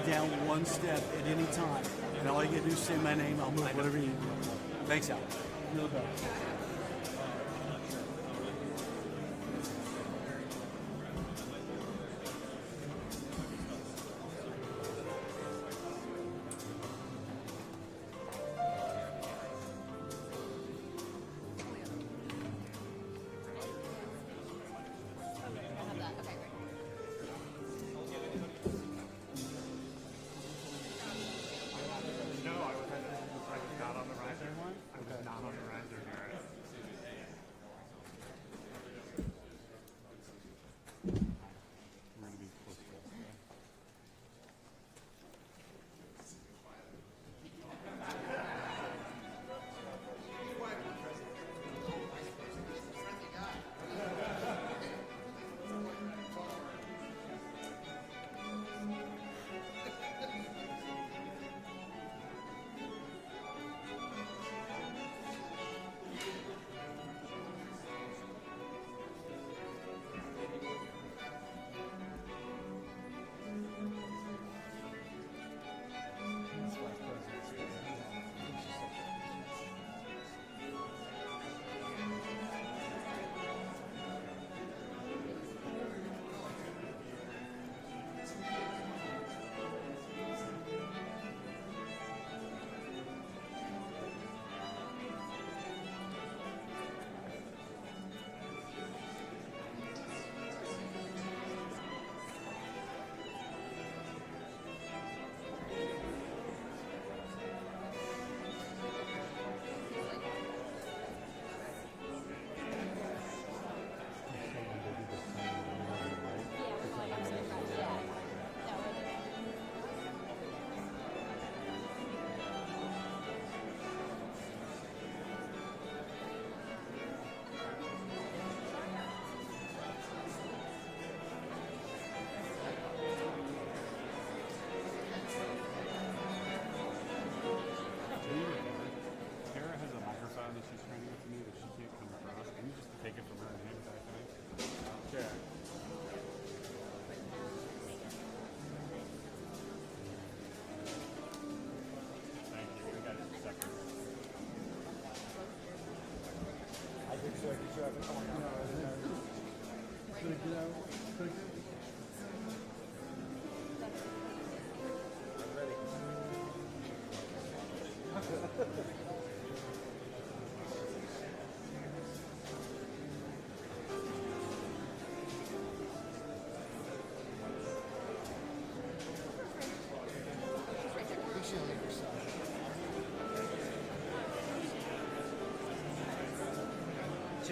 down one step at any time. And all you gotta do is say my name, I'll move whatever you need. Thanks, Al. You're the best.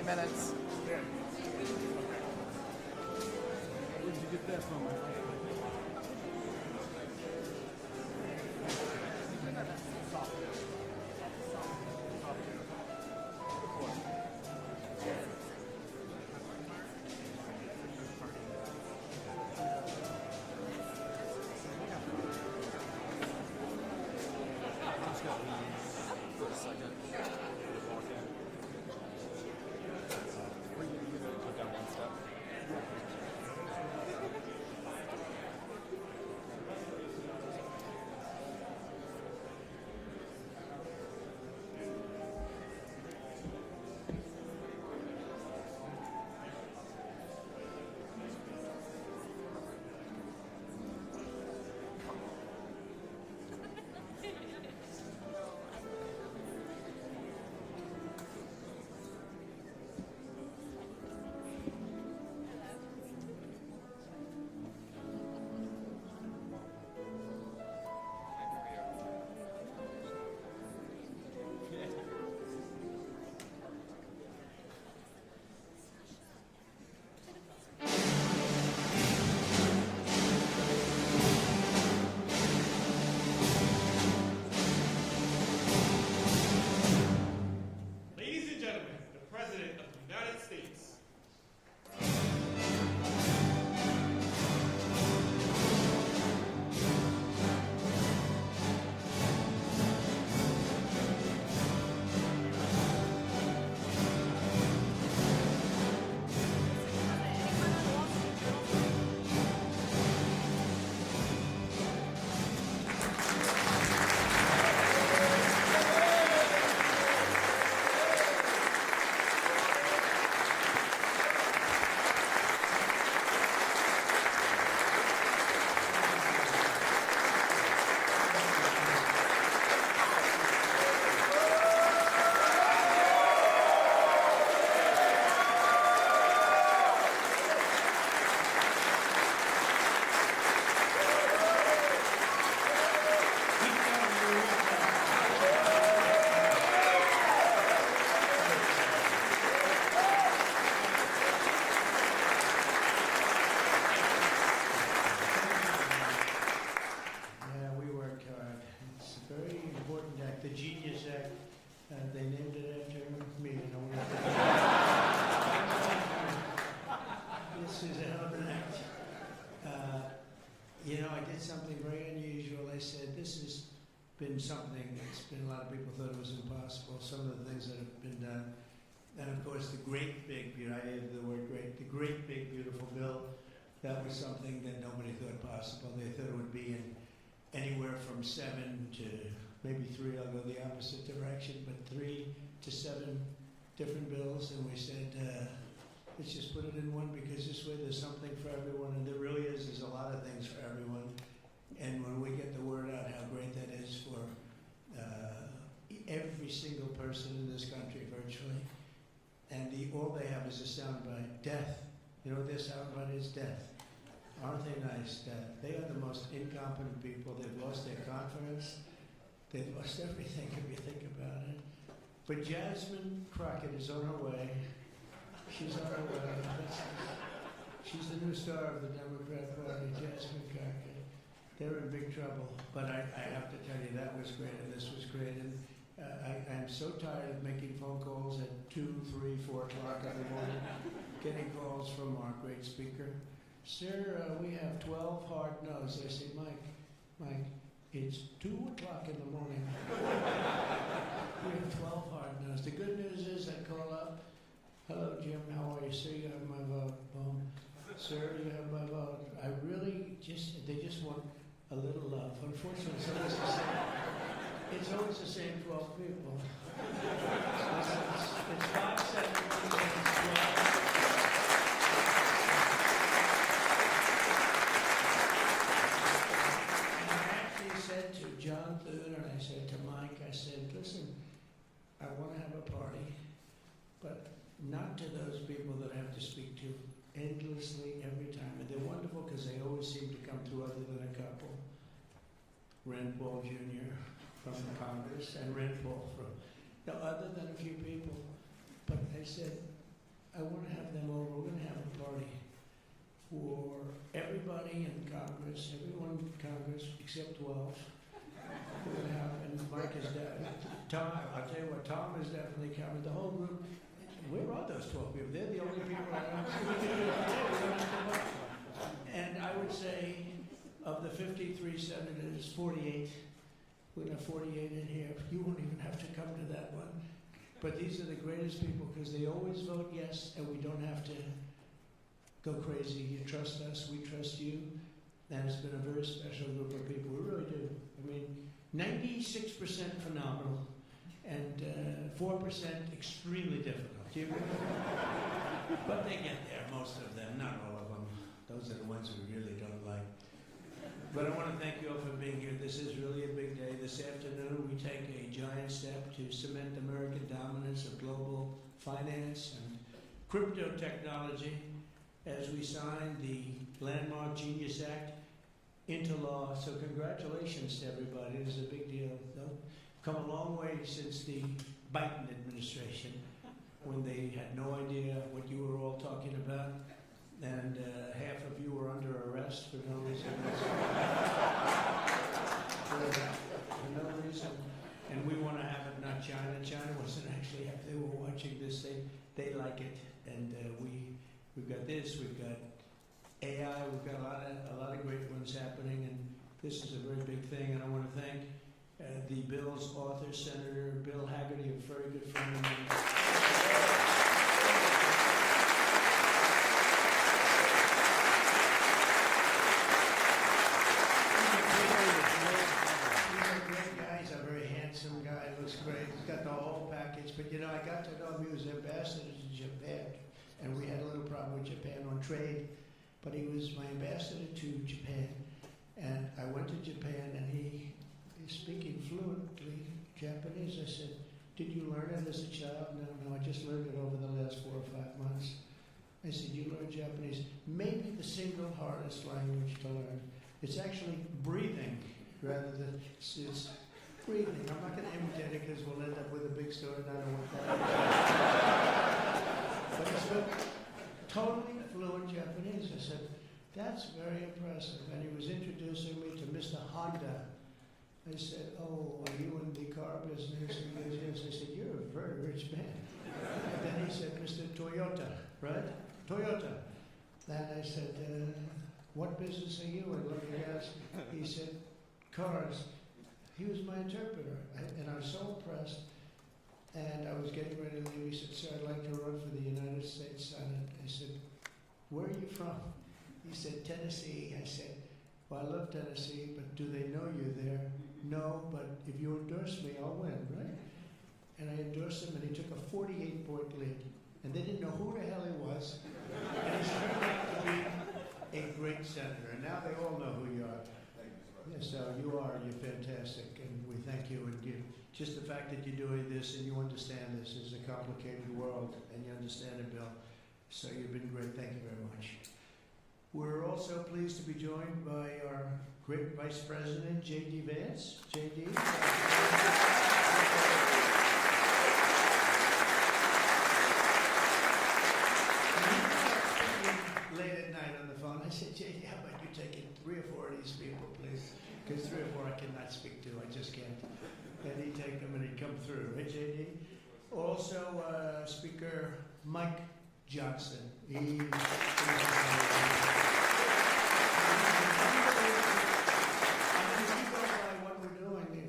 Minutes. Where did you get that from? been something that's been, a lot of people thought it was impossible, some of the things that have been done. And of course, the great big, I added the word great, the great big beautiful bill, that was something that nobody thought possible. They thought it would be in anywhere from 7 to maybe 3, I'll go the opposite direction, but 3 to 7 different bills. And we said, let's just put it in one, because this way there's something for everyone. And there really is, there's a lot of things for everyone. And when we get the word out how great that is for every single person in this country virtually, and all they have is a soundbite, death. You know what their soundbite is? Death. Aren't they nice? Death. They are the most incompetent people. They've lost their confidence. They've lost everything if you think about it. But Jasmine Crockett is on her way. She's on her way. She's the new star of the Democrat Party, Jasmine Crockett. They're in big trouble. But I have to tell you, that was great, and this was great. And I'm so tired of making phone calls at 2, 3, 4 o'clock in the morning, getting calls from our great speaker. Sir, we have 12 hard no's. I say, Mike, it's 2 o'clock in the morning. We have 12 hard no's. The good news is I call up, hello, Jim, how are you? Sir, you have my vote. Boom. Sir, you have my vote. I really they just want a little love. Unfortunately, it's always the same 12 people. It's 5, 7, 12. Said to John Thune, and I said to Mike, I said, listen, I want to have a party, but not to those people that I have to speak to endlessly every time. And they're wonderful because they always seem to come through, other than a couple. Rand Paul Jr. from Congress, and Rand Paul from, other than a few people. But I said, I want to have them over. We're going to have a party for everybody in Congress, everyone in Congress except 12. We're going to have, and Mike is definitely, Tom, I'll tell you what, Tom is definitely coming. The whole group, where are those 12 people? They're the only people I don't see. And I would say, of the 53 senators, 48, we're going to have 48 in here. You won't even have to come to that one. But these are the greatest people because they always vote yes, and we don't have to go crazy. You trust us, we trust you. And it's been a very special group of people. We really do. I mean, 96% phenomenal and 4% extremely difficult. Do you agree? But they get there, most of them, not all of them. Those are the ones we really don't like. But I want to thank you all for being here. This is really a big day. This afternoon, we take a giant step to cement American dominance of global finance and crypto technology as we sign the landmark Genius Act into law. So congratulations to everybody. It is a big deal. They've come a long way since the Biden administration, when they had no idea what you were all talking about, and half of you were under arrest for no reason. For no reason. And we want to have it, not China. China wasn't actually happy. They were watching this. They like it. And we've got this, we've got AI, we've got a lot of great ones happening, and this is a very big thing. And I want to thank the bill's author, Senator Bill Hagerty, a very good friend of mine. But you know, I got to know him. He was ambassador to Japan, and we had a little problem with Japan on trade, but he was my ambassador to Japan. And I went to Japan, and he is speaking fluently Japanese. I said, did you learn it as a child? No, I just learned it over the last 4 or 5 months. I said, you learned Japanese? Maybe the single hardest language to learn. It's actually breathing rather than, it's breathing. I'm not going to imitate it because we'll end up with a big story, and I don't want that. But he spoke totally fluent Japanese. I said, that's very impressive. And he was introducing me to Mr. Honda. I said, oh, are you in the car business? And he goes, yes. I said, you're a very rich man. And then he said, Mr. Toyota, right? Toyota. And I said, what business are you in? Let me ask. He said, cars. He was my interpreter, and I was so impressed. And I was getting ready to leave. He said, "Sir, I'd like to run for the United States Senate." I said, "Where are you from?" He said, "Tennessee." I said, "Well, I love Tennessee, but do they know you there?" "No, but if you endorse me, I'll win, right?" And I endorsed him, and he took a 48-point lead. And they didn't know who the hell he was. And he's turned out to be a great senator. And now they all know who you are. Yes, so you're fantastic, and we thank you. And just the fact that you're doing this and you understand this is a complicated world, and you understand it, Bill. So you've been great. Thank you very much. We're also pleased to be joined by our great Vice President, J.D. Vance. J.D. Late at night on the phone, I said, "J.D., how about you taking 3 or 4 of these people, please? Because 3 or 4 I cannot speak to. I just can't." And he'd take them and he'd come through, right, J.D.? Also, Speaker Mike Johnson. If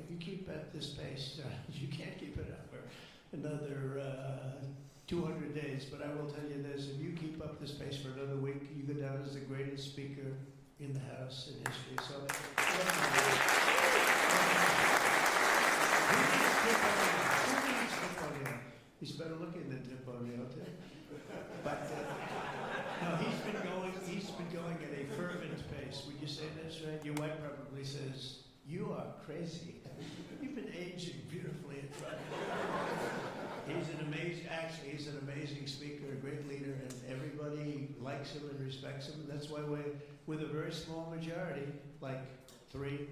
you keep at this pace, you can't keep it up for another 200 days. But I will tell you this, if you keep up this pace for another week, you go down as the greatest speaker in the House in history. So, he's better looking than Tip O'Neill, too. But no, he's been going at a fervent pace. Would you say that's right? Your wife probably says, "You are crazy. You've been aging beautifully in front of you." He's an amazing speaker, a great leader, and everybody likes him and respects him. That's why with a very small majority, like 3,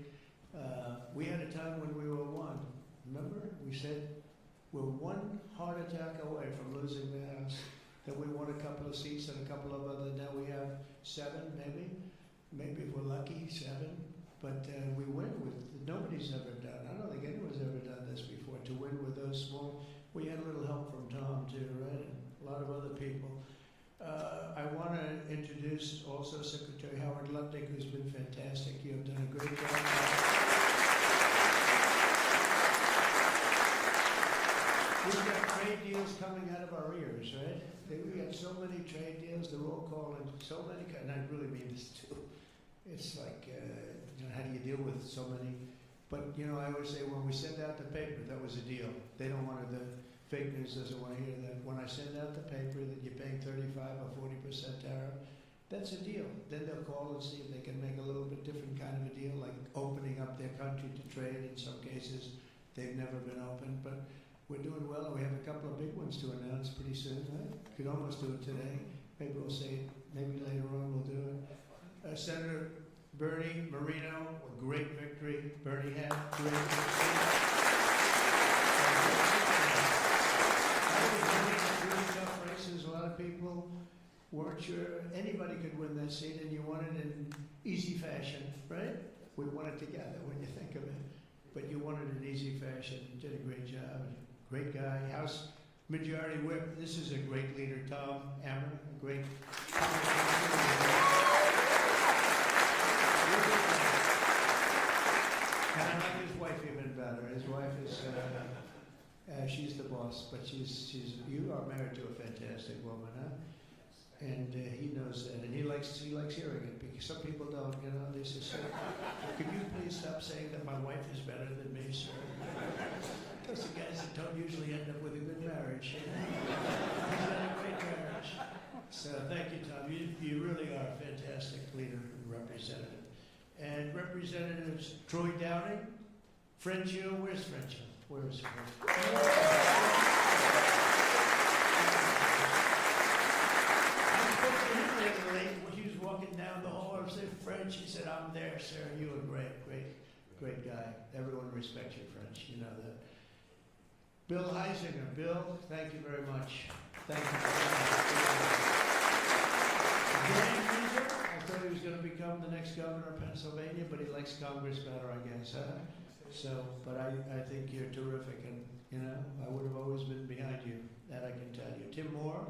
we had a time when we were 1. Remember? We said we're 1 heart attack away from losing the House. Then we won a couple of seats and a couple of other. Now we have 7, maybe. Maybe if we're lucky, 7. But we win with, nobody's ever done. I don't think anyone's ever done this before, to win with those small. We had a little help from Tom, too, right? And a lot of other people. I want to introduce also Secretary Howard Lutnick, who's been fantastic. You have done a great job. We've got trade deals coming out of our ears, right? We got so many trade deals, they're all calling so many, and I really mean this too. It's like, how do you deal with so many? But, I always say when we send out the paper, that was a deal. They don't want the fake news doesn't want to hear that. When I send out the paper that you're paying 35 or 40% tariff, that's a deal. Then they'll call and see if they can make a little bit different kind of a deal, like opening up their country to trade. In some cases, they've never been open, but we're doing well, and we have a couple of big ones to announce pretty soon, right? Could almost do it today. Maybe we'll say it. Maybe later on we'll do it. Senator Bernie Moreno, a great victory. Bernie had great victory. Really tough races. A lot of people weren't sure anybody could win that seat, and you won it in easy fashion, right? We won it together when you think of it. But you won it in easy fashion. You did a great job. Great guy. House Majority Whip. This is a great leader, Tom Emmer. A great. And I like his wife even better. His wife is, she's the boss, but you are married to a fantastic woman, huh? And he knows that, and he likes hearing it, because some people don't, they say, "Could you please stop saying that my wife is better than me, sir?" Those are guys that don't usually end up with a good marriage. He's had a great marriage. So thank you, Tom. You really are a fantastic leader and representative. And Representatives Troy Downing, Frenchio, where's Frenchio? Where is Frenchio? When she was walking down the hall, I said, "French." She said, "I'm there, sir. You are great guy. Everyone respects you, French. You know that." Bill Heisinger. Bill, thank you very much. Thank you very much. Dan Reeser, I thought he was going to become the next governor of Pennsylvania, but he likes Congress better, I guess, huh? So, but I think you're terrific, and, I would have always been behind you. That I can tell you. Tim Moore.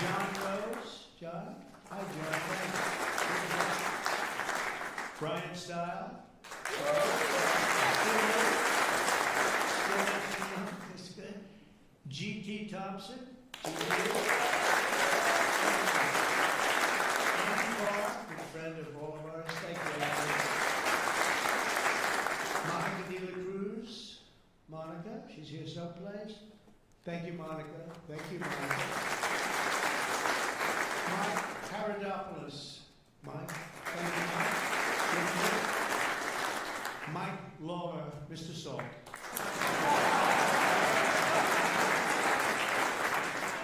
John Rose. John? Hi, John. Brian Style. That's good. G.T. Thompson. Andy Barr, good friend of all of ours. Thank you, Monica De La Cruz. Monica, she's here someplace. Thank you, Monica. Thank you, Monica. Mike Paradopoulos. Mike. Thank you, Mike. Mike Lawler, Mr. Salt.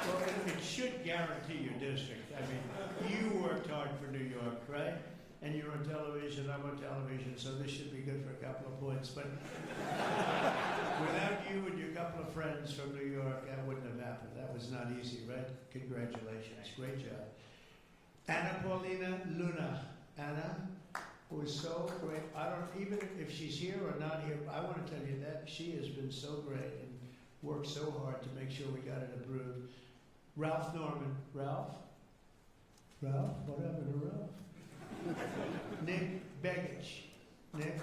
Well, it should guarantee your district. I mean, you worked hard for New York, right? And you're on television, I'm on television, so this should be good for a couple of points. But without you and your couple of friends from New York, that wouldn't have happened. That was not easy, right? Congratulations. Great job. Anna Paulina Luna. Anna was so great. I don't, even if she's here or not here, I want to tell you that she has been so great and worked so hard to make sure we got it approved. Ralph Norman. Ralph? Ralph? What happened to Ralph? Nick Begich. Nick,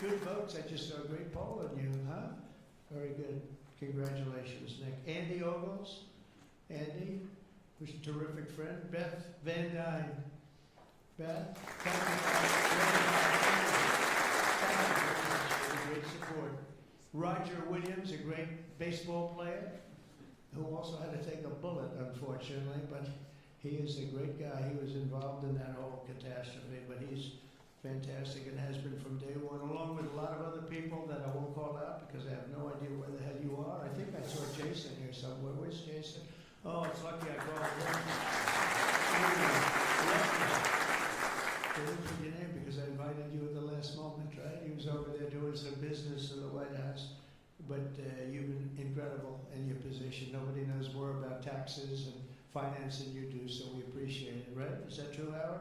good votes. I just saw a great poll on you, huh? Very good. Congratulations, Nick. Andy Ogles. Andy, who's a terrific friend. Beth Van Dyne. Beth, thank you for great support. Roger Williams, a great baseball player, who also had to take a bullet, unfortunately, but he is a great guy. He was involved in that whole catastrophe, but he's fantastic and has been from day one, along with a lot of other people that I won't call out because I have no idea where the hell you are. I think I saw Jason here somewhere. Where's Jason? Oh, it's lucky I called him. They didn't put your name because I invited you at the last moment, right? He was over there doing some business in the White House. But you've been incredible in your position. Nobody knows more about taxes and finance than you do, so we appreciate it, right? Is that true, Howard?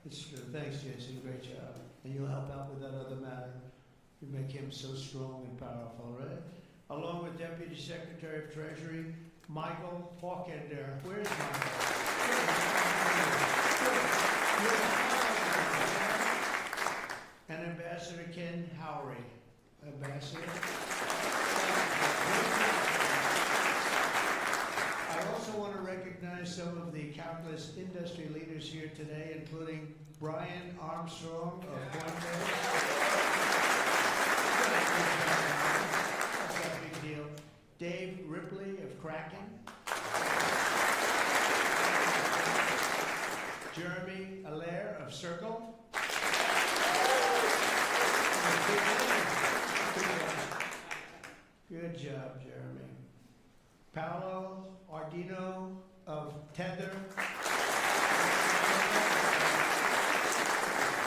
It's true. Thanks, Jason. Great job. And you'll help out with that other matter. You make him so strong and powerful, right? Along with Deputy Secretary of Treasury, Michael Hawkender. Where's Michael? And Ambassador Ken Howry. Ambassador. I also want to recognize some of the countless industry leaders here today, including Brian Armstrong of Pointe. That's a big deal. Dave Ripley of Kraken. Jeremy Allaire of Circle. Good job, Jeremy. Paolo Ardino of Tether.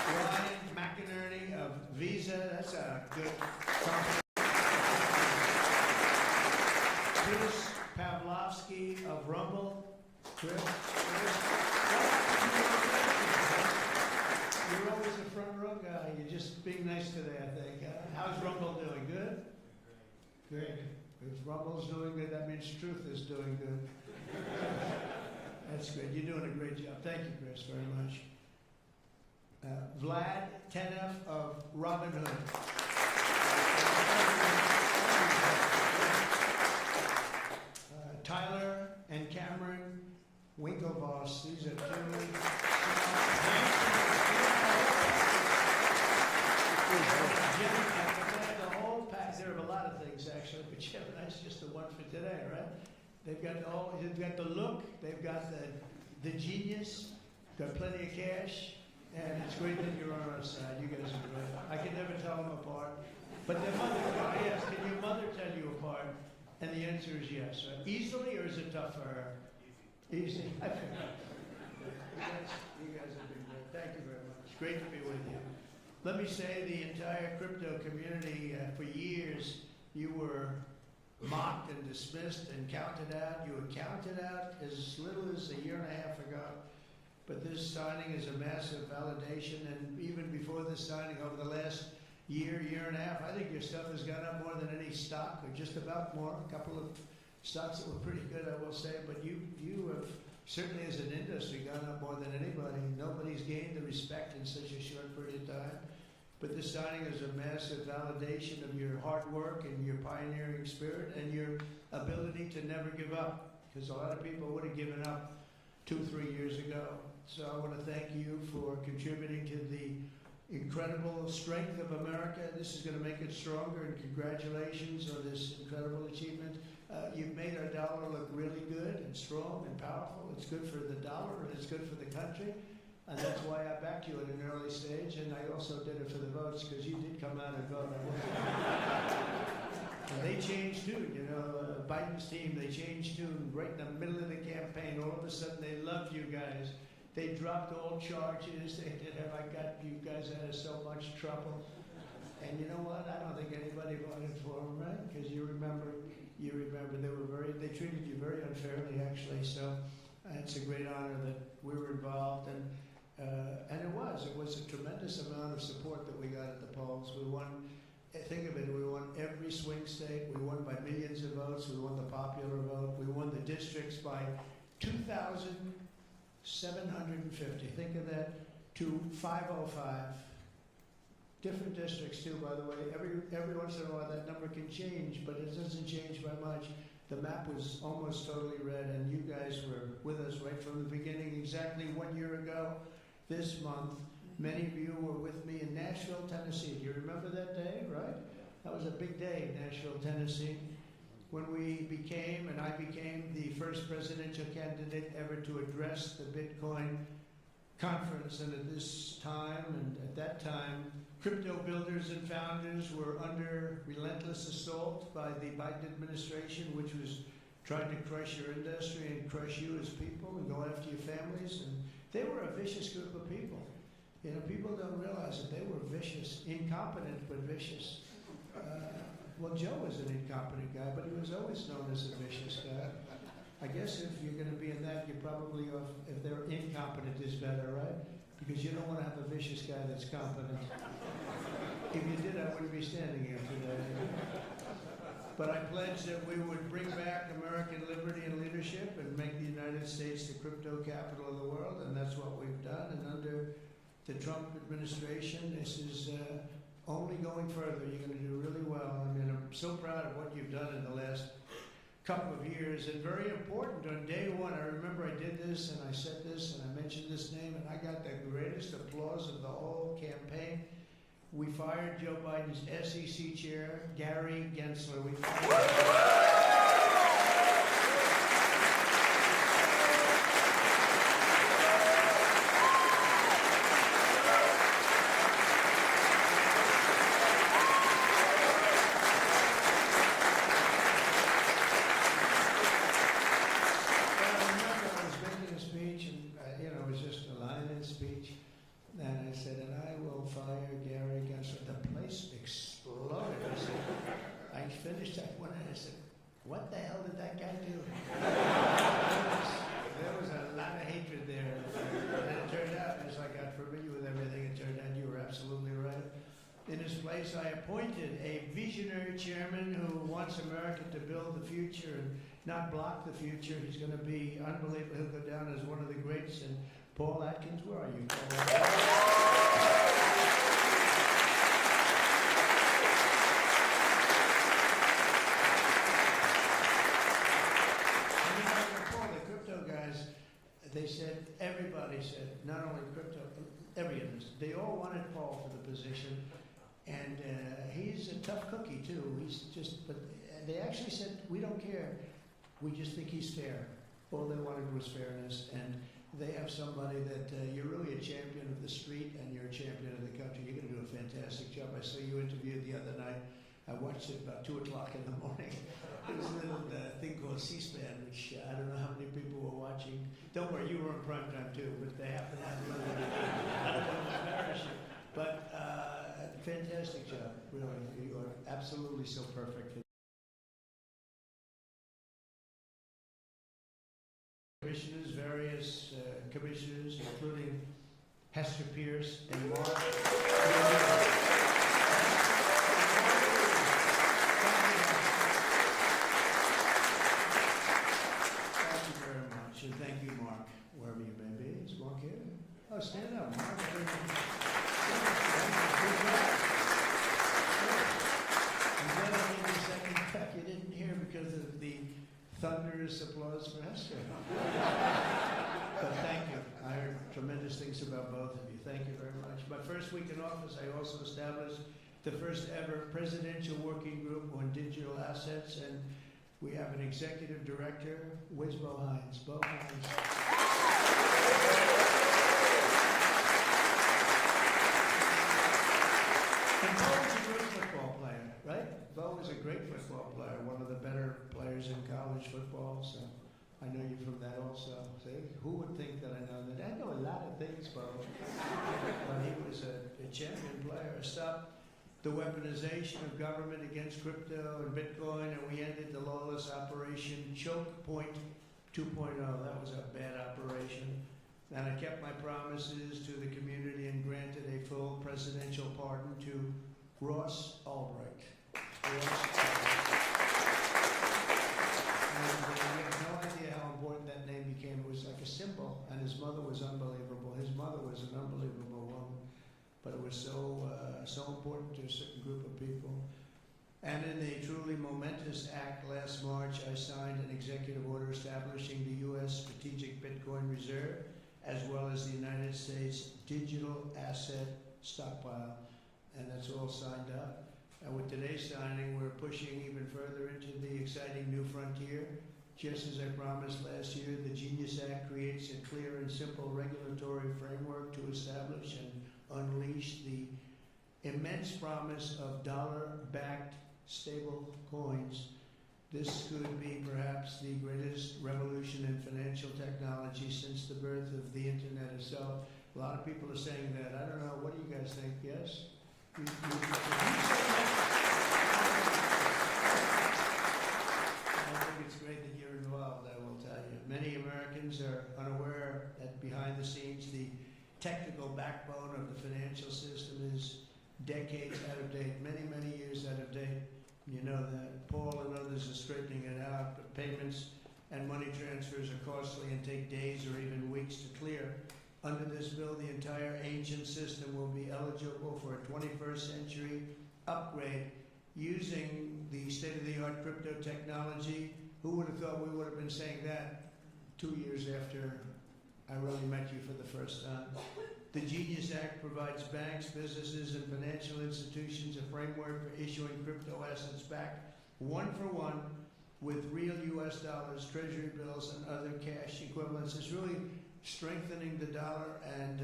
Ryan McInerney of Visa. That's a good company. Chris Pavlovsky of Rumble. Chris. You're always the front row guy. You're just being nice today, I think. How's Rumble doing? Good? Great. If Rumble's doing good, that means Truth is doing good. That's good. You're doing a great job. Thank you, Chris, very much. Vlad Tenev of Robin Hood. Tyler and Cameron Winklevoss. These are two. There are a lot of things actually, but Jim, that's just the one for today, right? They've got the look, they've got the genius, got plenty of cash, and it's great that you're on our side. You guys are great. I can never tell them apart. But their mother, yes, can your mother tell you apart? And the answer is yes, right? Easily, or is it tough for her? Easy. You guys have been great. Thank you very much. It's great to be with you. Let me say the entire crypto community, for years, you were mocked and dismissed and counted out. You were counted out as little as a year and a half ago. But this signing is a massive validation. And even before this signing, over the last year and a half, I think your stuff has gone up more than any stock, or just about more. A couple of stocks that were pretty good, I will say. But you have certainly as an industry, gone up more than anybody. Nobody's gained the respect in such a short period of time. But this signing is a massive validation of your hard work and your pioneering spirit and your ability to never give up. Because a lot of people would have given up 2-3 years ago. So I want to thank you for contributing to the incredible strength of America. This is going to make it stronger, and congratulations on this incredible achievement. You've made our dollar look really good and strong and powerful. It's good for the dollar and it's good for the country. And that's why I backed you at an early stage, and I also did it for the votes, because you did come out and vote. And they changed too, you know, Biden's team, they changed too. Right in the middle of the campaign, all of a sudden they loved you guys. They dropped all charges. They did, have I got you guys out of so much trouble? And you know what? I don't think anybody voted for them, right? Because you remember they treated you very unfairly, actually. So it's a great honor that we were involved, and it was a tremendous amount of support that we got at the polls. We won. Think of it, we won every swing state. We won by millions of votes. We won the popular vote. We won the districts by 2,750. Think of that, to 505. Different districts too, by the way. Every once in a while that number can change, but it doesn't change by much. The map was almost totally red, and you guys were with us right from the beginning. Exactly 1 year ago this month, many of you were with me in Nashville, Tennessee. Do you remember that day, right? That was a big day in Nashville, Tennessee, when I became the first presidential candidate ever to address the Bitcoin conference. And at this time, and at that time, crypto builders and founders were under relentless assault by the Biden administration, which was trying to crush your industry and crush you as people and go after your families. And they were a vicious group of people. You know, people don't realize that they were vicious, incompetent, but vicious. Well, Joe was an incompetent guy, but he was always known as a vicious guy. I guess if you're going to be in that, you're probably off, if they're incompetent is better, right? Because you don't want to have a vicious guy that's competent. If you did, I wouldn't be standing here today. But I pledged that we would bring back American liberty and leadership and make the United States the crypto capital of the world, and that's what we've done. And under the Trump administration, this is only going further. You're going to do really well. I mean, I'm so proud of what you've done in the last couple of years, and very important. On day one, I remember I did this, and I said this, and I mentioned this name, and I got the greatest applause of the whole campaign. We fired Joe Biden's SEC chair, Gary Gensler. We fired finished that one, and I said, what the hell did that guy do? There was a lot of hatred there. And it turned out, as I got familiar with everything, it turned out you were absolutely right. In his place, I appointed a visionary chairman who wants America to build the future and not block the future. He's going to be unbelievable. He'll go down as one of the greats. And Paul Atkins, where are you, Paul? They said, everybody said, not only crypto, every industry, they all wanted Paul for the position, and he's a tough cookie too. He's just, but they actually said, we don't care, we just think he's fair. All they wanted was fairness, and they have somebody that you're really a champion of the street, and you're a champion of the country. You're going to do a fantastic job. I saw you interviewed the other night. I watched it about 2 o'clock in the morning. There was a little thing called C-SPAN, which I don't know how many people were watching. Don't worry, you were in prime time too, but they happen to have I don't want to embarrass you. But fantastic job, really. You are absolutely so perfect. Commissioners, various commissioners, including Hester Pierce and Mark. And thank you, Mark. week in office, I also established the first ever presidential working group on digital assets, and we have an executive director, where's Bo Hines? Bo Hines. And Bo was a great football player, right? Bo was a great football player, one of the better players in college football, so I know you from that also. See, who would think that I know that? I know a lot of things, Bo. But he was a champion player. Stopped the weaponization of government against crypto and Bitcoin, and we ended the lawless operation Choke Point 2.0. That was a bad operation. And I kept my promises to the community and granted a full presidential pardon to Ross Ulbricht. And we have no idea how important that name became. It was like a symbol, and his mother was unbelievable. His mother was an unbelievable woman, but it was so important to a certain group of people. And in a truly momentous act last March, I signed an executive order establishing the U.S. Strategic Bitcoin Reserve, as well as the United States Digital Asset Stockpile. And that's all signed up. And with today's signing, we're pushing even further into the exciting new frontier. Just as I promised last year, the Genius Act creates a clear and simple regulatory framework to establish and unleash the immense promise of dollar-backed stable coins. This could be perhaps the greatest revolution in financial technology since the birth of the internet itself. A lot of people are saying that. I don't know. What do you guys think? Yes? I think it's great that you're involved, I will tell you. Many Americans are unaware that behind the scenes, the technical backbone of the financial system is decades out of date, many, many years out of date. You know that. Paul and others are straightening it out, but payments and money transfers are costly and take days or even weeks to clear. Under this bill, the entire ancient system will be eligible for a 21st century upgrade using the state-of-the-art crypto technology. Who would have thought we would have been saying that 2 years after I really met you for the first time? The Genius Act provides banks, businesses, and financial institutions a framework for issuing crypto assets backed one-for-one with real U.S. dollars, treasury bills, and other cash equivalents. It's really strengthening the dollar and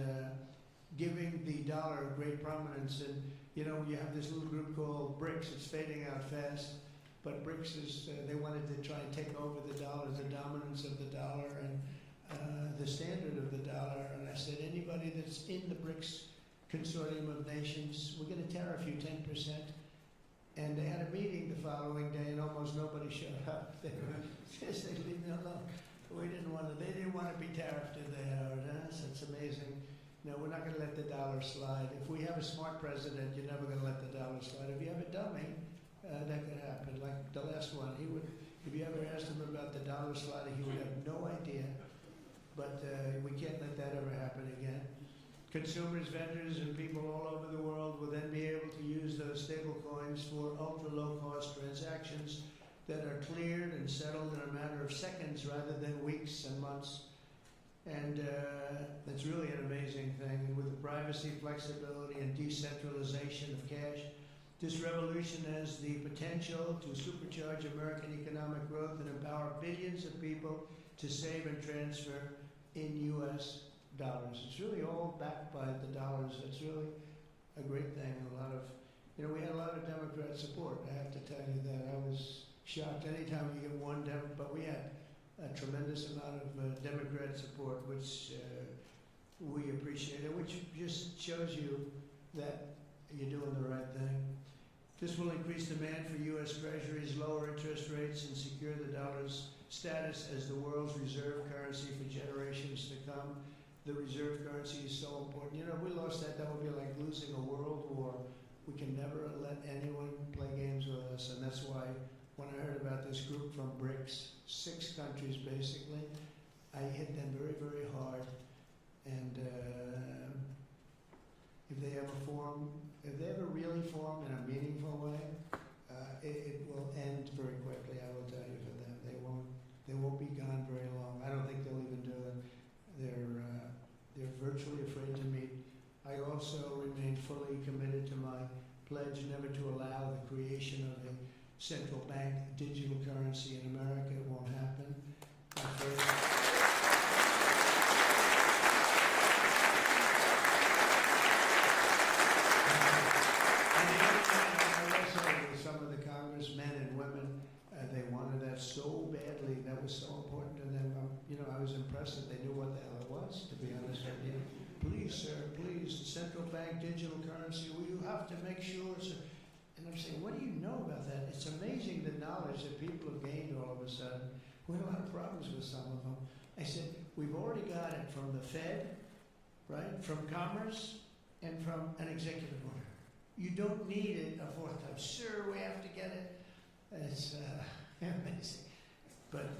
giving the dollar great prominence. And, you know, you have this little group called BRICS. It's fading out fast. But BRICS is, they wanted to try and take over the dollar, the dominance of the dollar, and the standard of the dollar. And I said, anybody that's in the BRICS consortium of nations, we're going to tariff you 10%. And they had a meeting the following day, and almost nobody showed up. They said, leave me alone. They didn't want to be tariffed, did they, Howard? So it's amazing. No, we're not going to let the dollar slide. If we have a smart president, you're never going to let the dollar slide. If you have a dummy, that could happen. Like the last one, he would. If you ever asked him about the dollar sliding, he would have no idea. But we can't let that ever happen again. Consumers, vendors, and people all over the world will then be able to use those stable coins for ultra-low-cost transactions that are cleared and settled in a matter of seconds rather than weeks and months. And it's really an amazing thing. And with the privacy, flexibility, and decentralization of cash, this revolution has the potential to supercharge American economic growth and empower billions of people to save and transfer in U.S. dollars. It's really all backed by the dollars. It's really a great thing. We had a lot of Democrat support. I have to tell you that. I was shocked anytime you get one Democrat, but we had a tremendous amount of Democrat support, which we appreciate, and which just shows you that you're doing the right thing. This will increase demand for U.S. Treasuries, lower interest rates, and secure the dollar's status as the world's reserve currency for generations to come. The reserve currency is so important. You know, if we lost that, that would be like losing a world war. We can never let anyone play games with us, and that's why when I heard about this group from BRICS, 6 countries basically, I hit them very, very hard. And if they ever really form in a meaningful way, it will end very quickly. I will tell you for them, they won't be gone very long. I don't think they'll even do it. They're virtually afraid to meet. I also remain pledge never to allow the creation of a central bank digital currency in America. It won't happen. My first- And the other thing I wrestled with some of the congressmen and women, they wanted that so badly. That was so important to them. I was impressed that they knew what the hell it was, to be honest with you. Please, sir, please, the central bank digital currency, well, you have to make sure. And I'm saying, what do you know about that? It's amazing the knowledge that people have gained all of a sudden. We had a lot of problems with some of them. I said, we've already got it from the Fed, right, from Commerce, and from an executive order. You don't need it a fourth time. Sir, we have to get it. It's amazing. But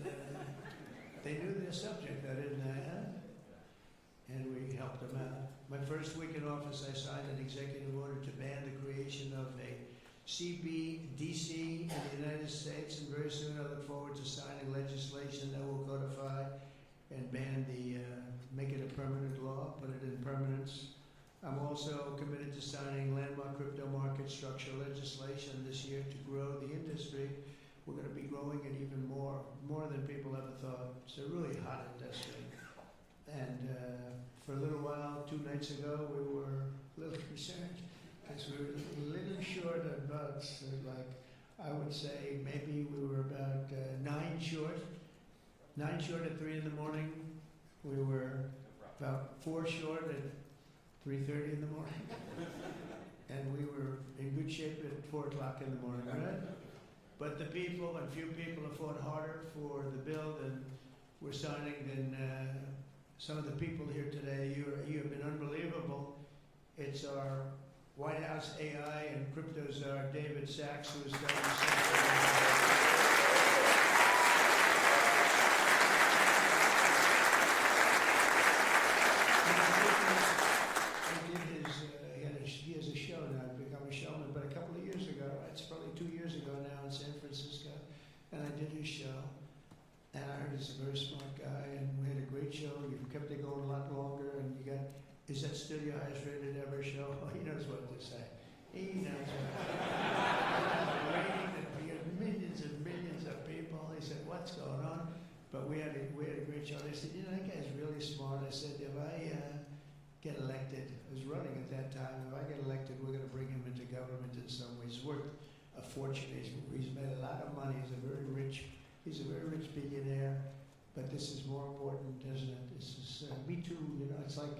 they knew their subject, didn't they? And we helped them out. My first week in office, I signed an executive order to ban the creation of a CBDC in the United States, and very soon I look forward to signing legislation that will codify and ban make it a permanent law, put it in permanence. I'm also committed to signing landmark crypto market structure legislation this year to grow the industry. We're going to be growing it even more than people ever thought. It's a really hot industry. And for a little while, 2 nights ago, we were a little concerned because we were a little short of bucks. I would say maybe we were about 9 short. 9 short at 3 in the morning. We were about 4 short at 3:30 in the morning. And we were in good shape at 4 o'clock in the morning, right? But the people, and few people have fought harder for the bill than we're signing than some of the people here today. You have been unbelievable. It's our White House AI and crypto czar, David Sachs, who has done he has a show now. I've become a showman. But a couple of years ago, it's probably 2 years ago now in San Francisco, and I did his show. And I heard he's a very smart guy, and we had a great show. You kept it going a lot longer, and is that still your highest rated ever show? Oh, he knows what to say. He knows what to say. Rating that we had millions and millions of people. He said, what's going on? But we had a great show. They said, that guy's really smart. I said, if I get elected, I was running at that time, if I get elected, we're going to bring him into government in some ways. He's worth a fortune. He's made a lot of money. He's a very rich billionaire. But this is more important, isn't it? This is, me too, it's like,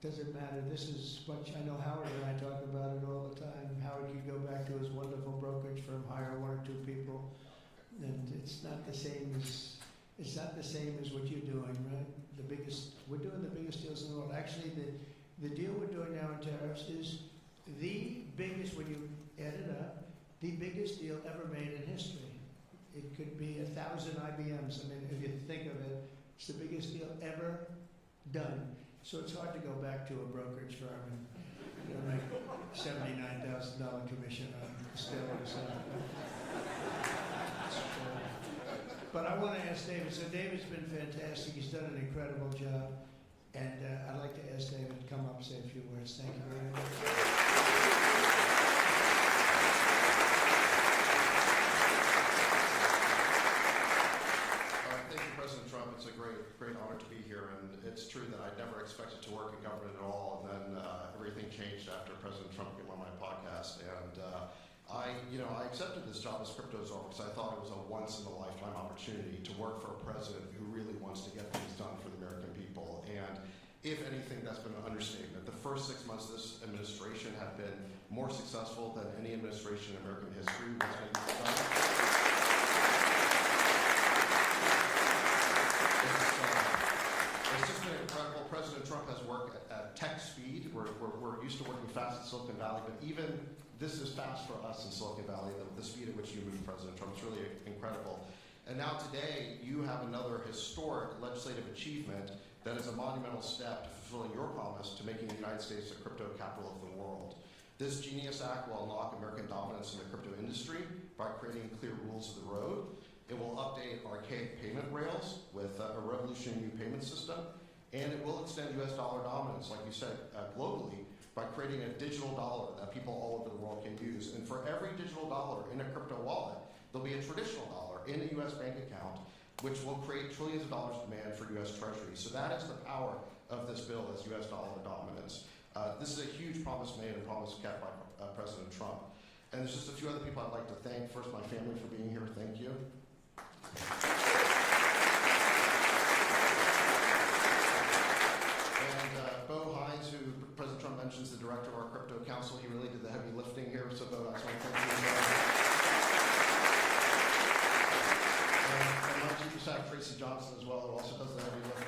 doesn't matter. This is much, I know Howard and I talk about it all the time. Howard could go back to his wonderful brokerage firm, hire 1 or 2 people, and it's not the same as what you're doing, right? We're doing the biggest deals in the world. Actually, the deal we're doing now in tariffs is the biggest, when you add it up, the biggest deal ever made in history. It could be 1,000 IBMs. I mean, if you think of it, it's the biggest deal ever done. So it's hard to go back to a brokerage firm and make $79,000 commission on still. But I want to ask David. So David's been fantastic. He's done an incredible job. And I'd like to ask David to come up and say a few words. Thank you very much. It's a great honor to be here, and it's true that I never expected to work in government at all, and then everything changed after President Trump came on my podcast, and I accepted this job as crypto czar because I thought it was a once-in-a-lifetime opportunity to work for a president who really wants to get things done for the American people, and if anything, that's been an understatement. The first 6 months of this administration have been more successful than any administration in American history. What's been done. It's just been incredible. President Trump has worked at tech speed. We're used to working fast in Silicon Valley, but even this is fast for us in Silicon Valley, the speed at which you move, President Trump. It's really incredible. And now today, you have another historic legislative achievement that is a monumental step to fulfilling your promise to making the United States the crypto capital of the world. This Genius Act will unlock American dominance in the crypto industry by creating clear rules of the road. It will update archaic payment rails with a revolutionary new payment system, and it will extend U.S. dollar dominance, like you said, globally, by creating a digital dollar that people all over the world can use. And for every digital dollar in a crypto wallet, there'll be a traditional dollar in a U.S. bank account, which will create trillions of dollars of demand for U.S. Treasury. So that is the power of this bill as U.S. dollar dominance. This is a huge promise made and promise kept by President Trump. And there's just a few other people I'd like to thank. First, my family for being here. Thank you. And Bo Hines, who President Trump mentions, the director of our crypto council, he really did the heavy lifting here. So Bo, I just want to thank you. And my chief of staff, Tracy Johnson, as well, who also does the heavy lifting.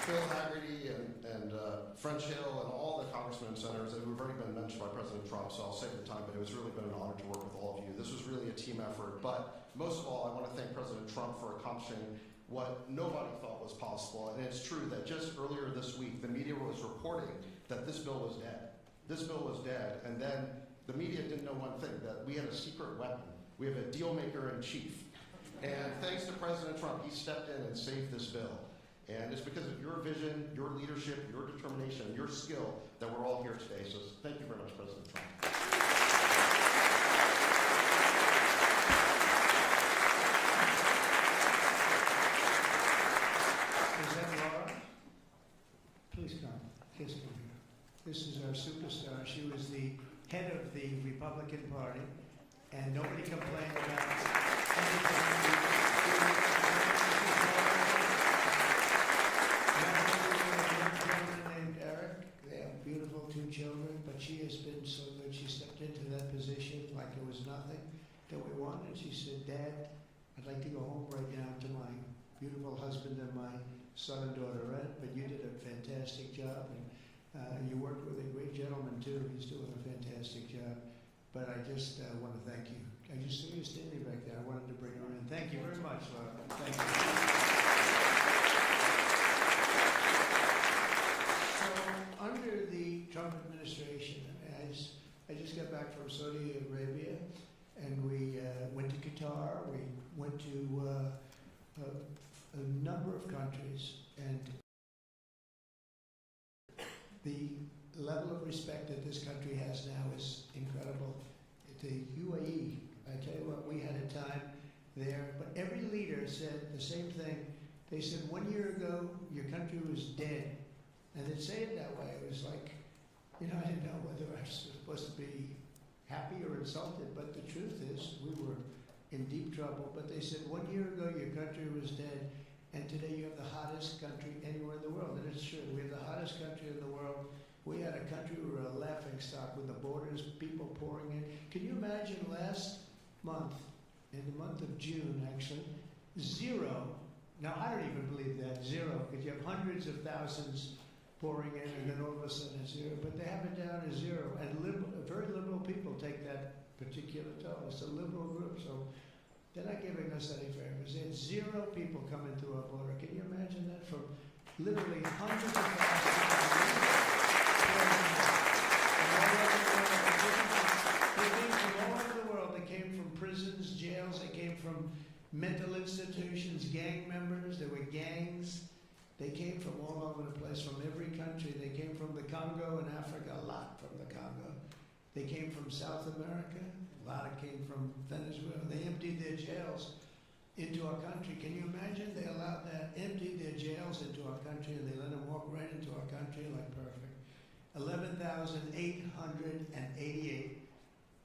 Phil Haggerty and French Hill and all the congressmen and senators that have already been mentioned by President Trump, so I'll save the time, but it was really been an honor to work with all of you. This was really a team effort, but most of all, I want to thank President Trump for accomplishing what nobody thought was possible, and it's true that just earlier this week, the media was reporting that this bill was dead. This bill was dead, and then the media didn't know one thing, that we had a secret weapon. We have a deal maker in chief. And thanks to President Trump, he stepped in and saved this bill. And it's because of your vision, your leadership, your determination, your skill that we're all here today. So thank you very much, President Trump. Is that Laura? Please come. Please come here. This is our superstar. She was the head of the Republican Party, and nobody complained about anything. Two children, but she has been so good. She stepped into that position like it was nothing that we wanted. She said, Dad, I'd like to go home right now to my beautiful husband and my son and daughter, Ed, but you did a fantastic job, and you worked with a great gentleman too. He's doing a fantastic job. But I just want to thank you. I just saw you standing back there. I wanted to bring her in. Thank you very much, Laura. Thank you. Under the Trump administration, I just got back from Saudi Arabia, and we went to Qatar, we went to a number of countries, and the level of respect that this country has now is incredible. The UAE, I tell you what, we had a time there, but every leader said the same thing. They said 1 year ago, your country was dead. And they'd say it that way. It was like, I didn't know whether I was supposed to be happy or insulted, but the truth is we were in deep trouble. But they said 1 year ago your country was dead, and today you have the hottest country anywhere in the world. And it's true. We have the hottest country in the world. We had a country we were a laughing stock with the borders, people pouring in. Can you imagine last month, in the month of June actually, 0. Now I don't even believe that, 0, because you have hundreds of thousands pouring in, and then all of a sudden it's 0. But they have it down as 0. And very liberal people take that particular toll. It's a liberal group, so they're not giving us any favors. They had 0 people coming through our border. Can you imagine that? From literally hundreds of thousands. They came from all over the world. They came from prisons, jails. They came from mental institutions, gang members. There were gangs. They came from all over the place, from every country. They came from the Congo and Africa, a lot from the Congo. They came from South America, a lot came from Venezuela. They emptied their jails into our country. Can you imagine? They allowed that, emptied their jails into our country, and they let them walk right into our country like perfect. 11,888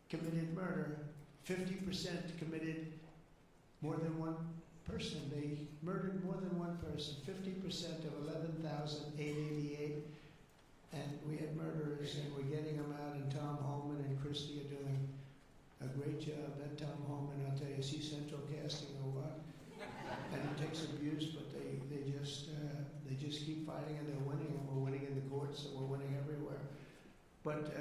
committed murder. 50% committed more than one person. They murdered more than one person. 50% of 11,888. And we had murderers, and we're getting them out, and Tom Homan and Christie are doing a great job. That Tom Homan, I'll tell you, is he central casting or what? And he takes abuse, but they just keep fighting, and they're winning, and we're winning in the courts, and we're winning everywhere. But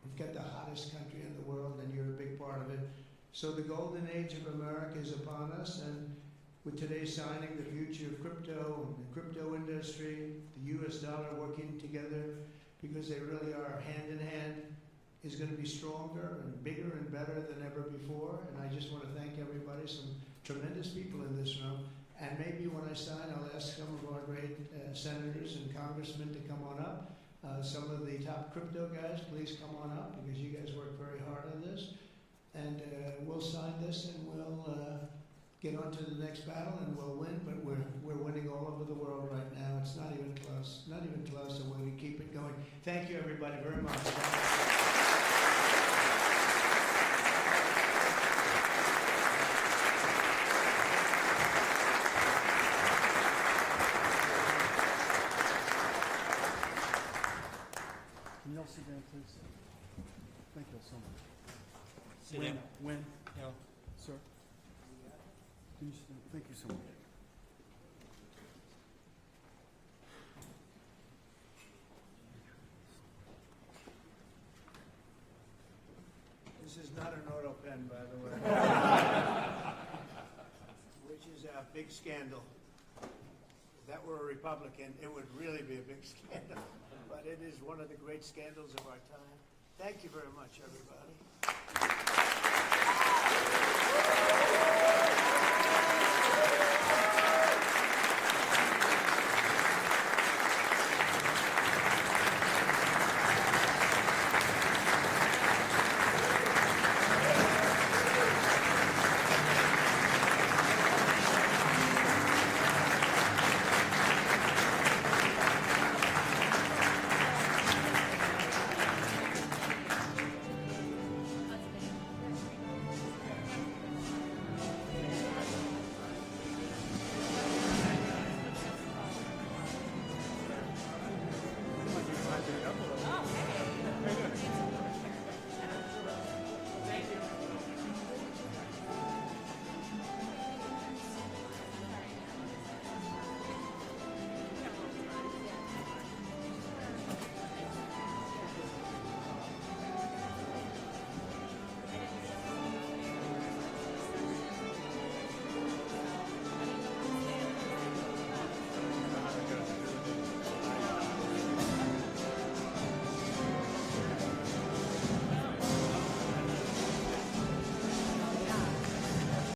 we've got the hottest country in the world, and you're a big part of it. So the golden age of America is upon us, and with today's signing, the future of crypto and the crypto industry, the U.S. dollar working together, because they really are hand in hand, is going to be stronger and bigger and better than ever before. And I just want to thank everybody, some tremendous people in this room. And maybe when I sign, I'll ask some of our great senators and congressmen to come on up. Some of the top crypto guys, please come on up because you guys work very hard on this. And we'll sign this and we'll get on to the next battle and we'll win. But we're winning all over the world right now. It's not even close. Not even close, and we're going to keep it going. Thank you, everybody, very much. Can you all sit down, please? Thank you all so much. Sit down. When? Yeah. Sir? Can you sit down? Thank you so much. This is not an auto pen, by the way. Which is a big scandal. If that were a Republican, it would really be a big scandal. But it is one of the great scandals of our time. Thank you very much, everybody.